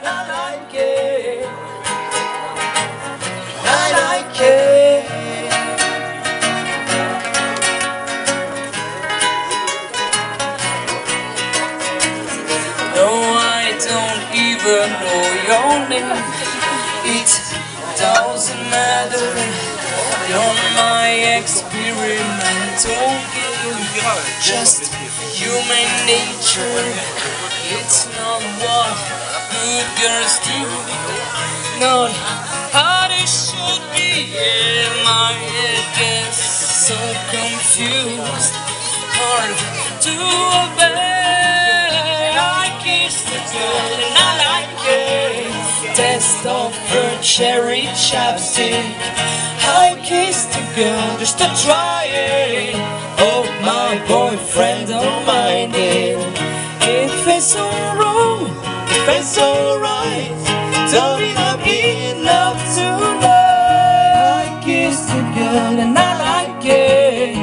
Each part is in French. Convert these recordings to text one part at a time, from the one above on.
I like it. I like it. No, I don't even know your name. It doesn't matter. You're my experimental game. Just human nature. It's not what good girls do. Not how they should be. Yeah, my head is so confused. Hard to obey. I kiss the girl and I like it. Test of her cherry chapstick. I kissed the girl just to try it. Oh, my boyfriend don't mind it. If it's all wrong, if it's alright, don't be happy enough to know. I kissed the girl and I like it.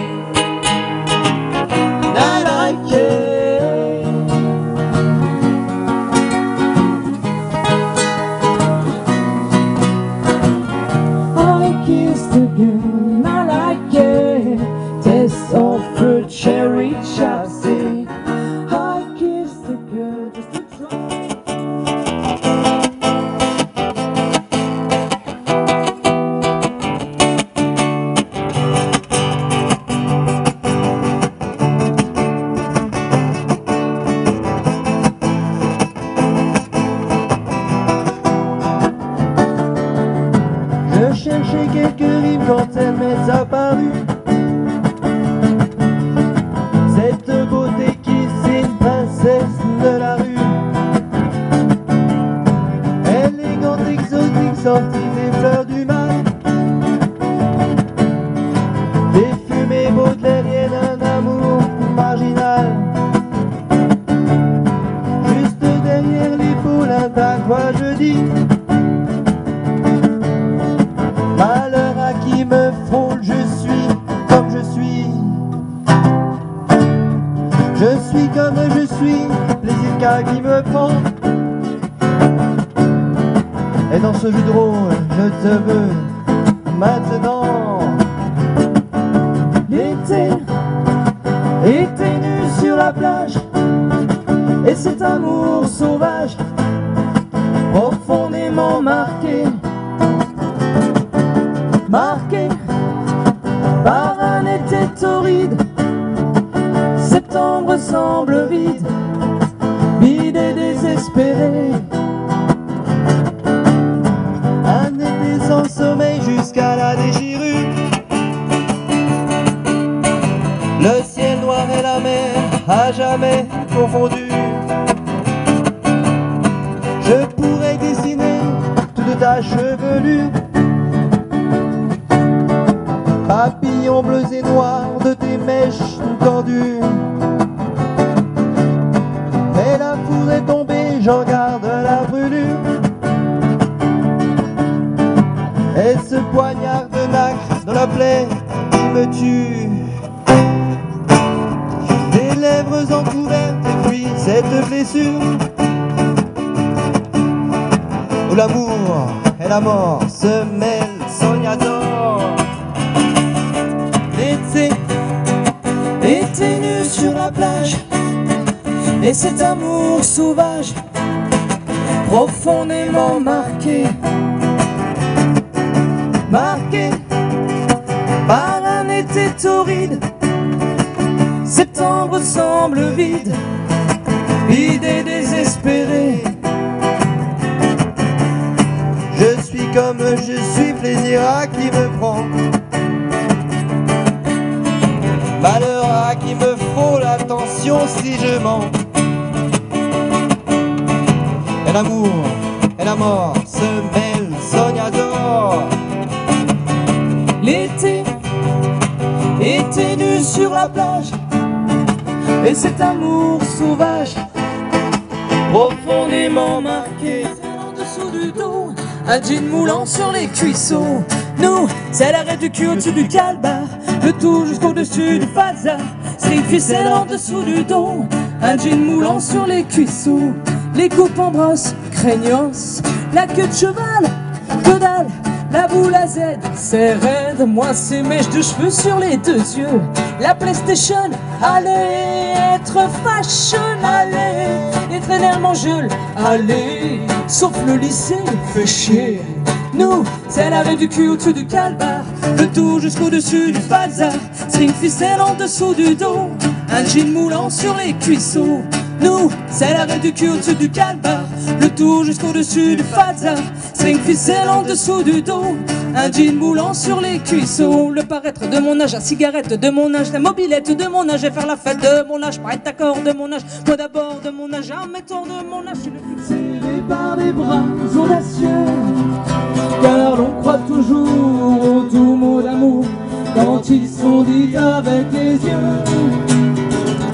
And I like it. I kissed the girl and I like it. Test of her cherry chapstick. I kissed the girl just to try. Je cherchais quelques rimes quand elle m'est apparue. Cette beauté qui c'est une princesse de la rue. Élégante, exotique, sortie des fleurs du mal. Des fumées baudelairiennes, un amour marginal. Juste derrière l'épaule, un tas quoi je dis. Malheur à qui me frôle, je suis comme je suis. Je suis comme je suis, plaisir qu'à qui me prend. Et dans ce jeu de rôle, je te veux maintenant. L'été, été nu sur la plage. Et cet amour sauvage, profondément marqué. Marqué par un été torride. Septembre semble vide, vide et désespéré. Un été sans sommeil jusqu'à la déchirure. Le ciel noir et la mer à jamais confondus. Je pourrais dessiner toute ta chevelure. Papillons bleus et noirs de tes mèches tordues. Mais la foudre est tombée, j'en garde la brûlure. Et ce poignard de nacre dans la plaie qui me tue. Des lèvres encouvertes et puis cette blessure où l'amour et la mort se mêlent, Sognador. Été nu sur la plage. Et cet amour sauvage, profondément marqué. Marqué par un été torride. Septembre semble vide, vide et désespéré. Je suis comme je suis, plaisir à qui me prend. Malheur à qui me frôle, attention si je mens. Et l'amour et la mort se mêlent, Sognador. L'été, été nu sur la plage. Et cet amour sauvage, profondément marqué. En dessous du dos, un jean moulant sur les cuisseaux. Nous, c'est l'arrêt du cul au-dessus du calbar. Le tout jusqu'au-dessus du faza. C'est une ficelle en dessous du dos. Un jean moulant sur les cuisseaux. Les coupes en brosse, craignos, la queue de cheval, que dalle, la boule à Z, c'est raide, moi c'est mèches de cheveux sur les deux yeux. La PlayStation, allez, être fashion, allez, être énervement jeune, allez, sauf le lycée, fait chier. Nous, c'est l'arrêt du cul au-dessus du calbar, le tout jusqu'au-dessus du falzar, string ficelle en dessous du dos, un jean moulant sur les cuisseaux. Nous, c'est l'arrêt du cul au-dessus du calbar, le tout jusqu'au-dessus du falzar, string ficelle en dessous du dos, un jean moulant sur les cuisseaux. Le paraître de mon âge, la cigarette de mon âge, la mobilette de mon âge, et faire la fête de mon âge, pas être d'accord de mon âge, moi d'abord de mon âge, un metteur de mon âge. Serré par des bras audacieux, car l'on croit toujours aux doux mots d'amour quand ils sont dits avec les yeux.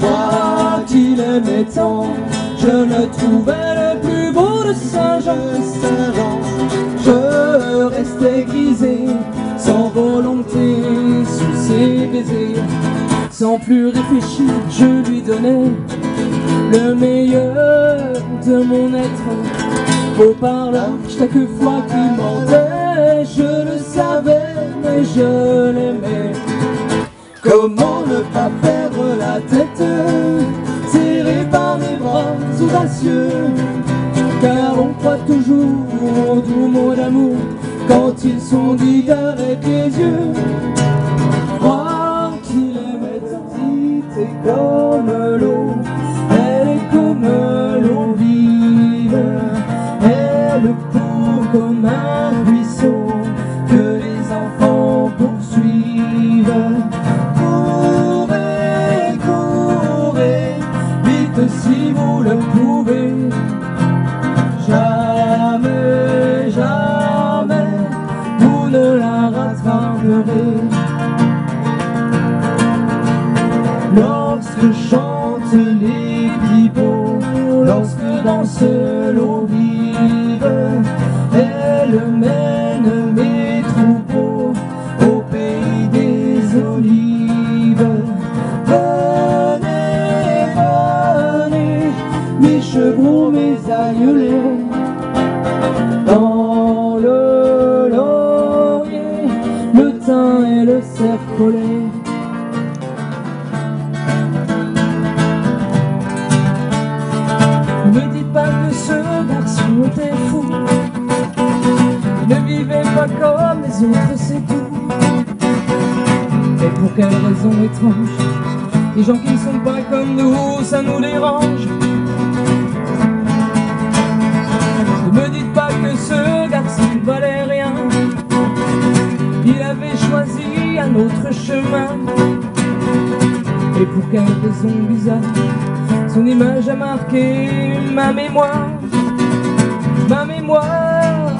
Moi qui l'aimais tant, je le trouvais le plus beau de Saint-Jean. Je restais grisé, sans volonté, sous ses baisers. Sans plus réfléchir, je lui donnais le meilleur de mon être. Beau parlant, chaque fois qu'il mentait, je le savais, mais je l'aimais. Comment ne pas perdre la tête, serré par mes bras audacieux, car on croit toujours aux doux mots d'amour quand ils sont dits avec les yeux. Moi qui l'aimais tant, petite est comme l'eau, elle est comme l'eau vive, elle court comme un ruisseau que les enfants poursuivent. Courez, courez, vite si vous le pouvez. Jamais, jamais, vous ne la rattraperez. Lorsque chantent les pipeaux, lorsque danse l'eau vive, elle mène mes troupeaux au pays des olives. Venez, venez, mes chevreaux, mes aïeulés, dans le laurier, le thym et le cerf collé. Ne dites pas que ce garçon était fou, il ne vivait pas comme les autres, c'est tout. Et pour quelle raison étrange, les gens qui ne sont pas comme nous, ça nous dérange. Ne me dites pas que ce garçon ne valait rien, il avait choisi un autre chemin. Et pour quelle raison bizarre, son image a marqué ma mémoire. Ma mémoire,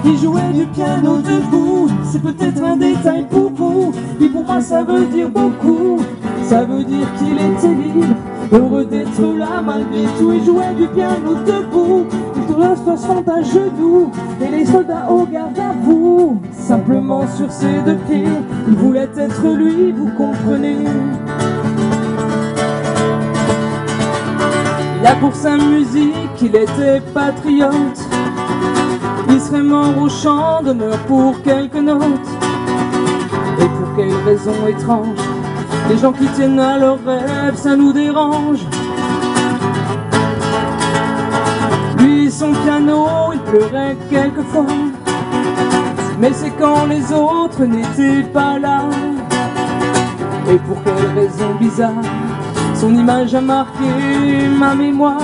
il jouait du piano debout, c'est peut-être un détail pour vous, mais pour moi ça veut dire beaucoup. Ça veut dire qu'il était libre, heureux d'être là malgré tout. Il jouait du piano debout, les tournestos sont à genoux et les soldats au garde à vous. Simplement sur ses deux pieds, il voulait être lui, vous comprenez. Là pour sa musique, il était patriote, il serait mort au champ d'honneur pour quelques notes. Et pour quelle raison étrange, les gens qui tiennent à leurs rêves, ça nous dérange. Lui, son piano, il pleurait quelquefois, mais c'est quand les autres n'étaient pas là. Et pour quelle raison bizarre, son image a marqué ma mémoire.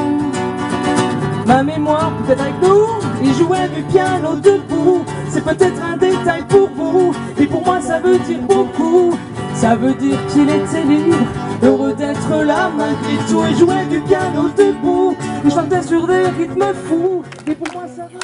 Ma mémoire, peut-être avec nous, il jouait du piano debout. C'est peut-être un détail pour vous, mais pour moi ça veut dire beaucoup. Ça veut dire qu'il était libre, heureux d'être là malgré tout. Il jouait du piano debout, il chantait sur des rythmes fous, et pour moi ça veut...